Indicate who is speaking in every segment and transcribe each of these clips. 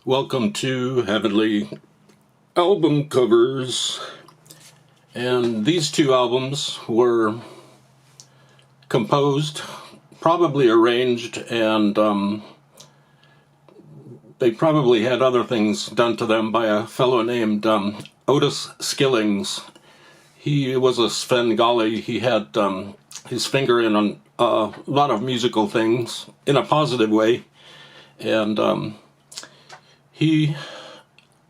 Speaker 1: Welcome to Heavenly Album Covers. And these two albums were composed, probably arranged, and they probably had other things done to them by a fellow named Otis Skillings. He was a Svengali. He had his finger in on a lot of musical things in a positive way. And he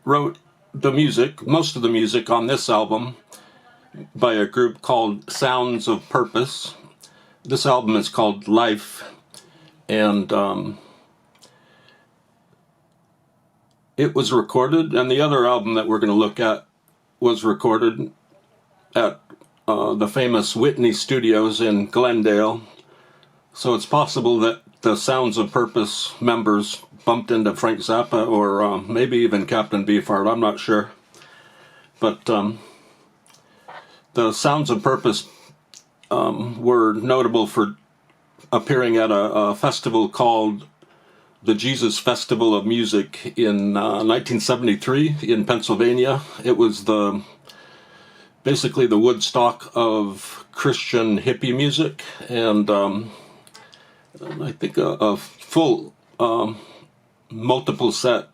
Speaker 1: wrote the music, most of the music on this album, by a group called Sounds of Purpose. This album is called Life, and it was recorded, and the other album that we're going to look at was recorded at the famous Whitney Studios in Glendale. So it's possible that the Sounds of Purpose members bumped into Frank Zappa or maybe even Captain Beefheart, I'm not sure. But the Sounds of Purpose were notable for appearing at a festival called the Jesus Festival of Music in 1973 in Pennsylvania. It was basically the Woodstock of Christian hippie music, and I think a full multiple set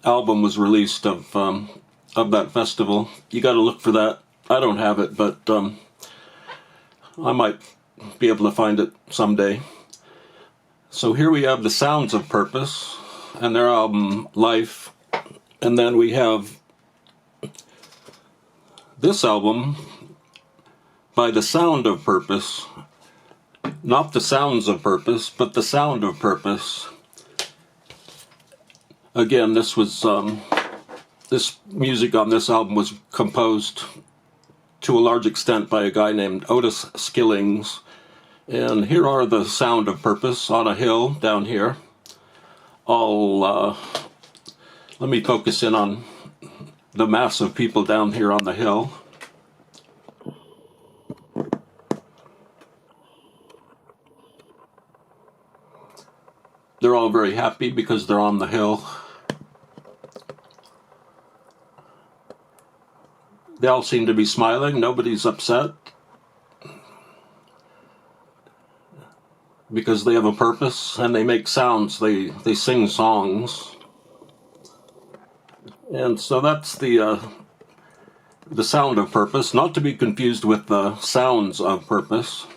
Speaker 1: album was released of that festival. You got to look for that. I don't have it, but I might be able to find it someday. So here we have the Sounds of Purpose and their album Life, and then we have this album by the Sound of Purpose. Not the Sounds of Purpose, but the Sound of Purpose. Again, this music on this album was composed to a large extent by a guy named Otis Skillings. And here are the Sound of Purpose on a hill down here. Let me focus in on the mass of people down here on the hill. They're all very happy because they're on the hill. They all seem to be smiling. Nobody's upset. Because they have a purpose and they make sounds. They sing songs. And so that's the Sound of Purpose, not to be confused with the Sounds of Purpose.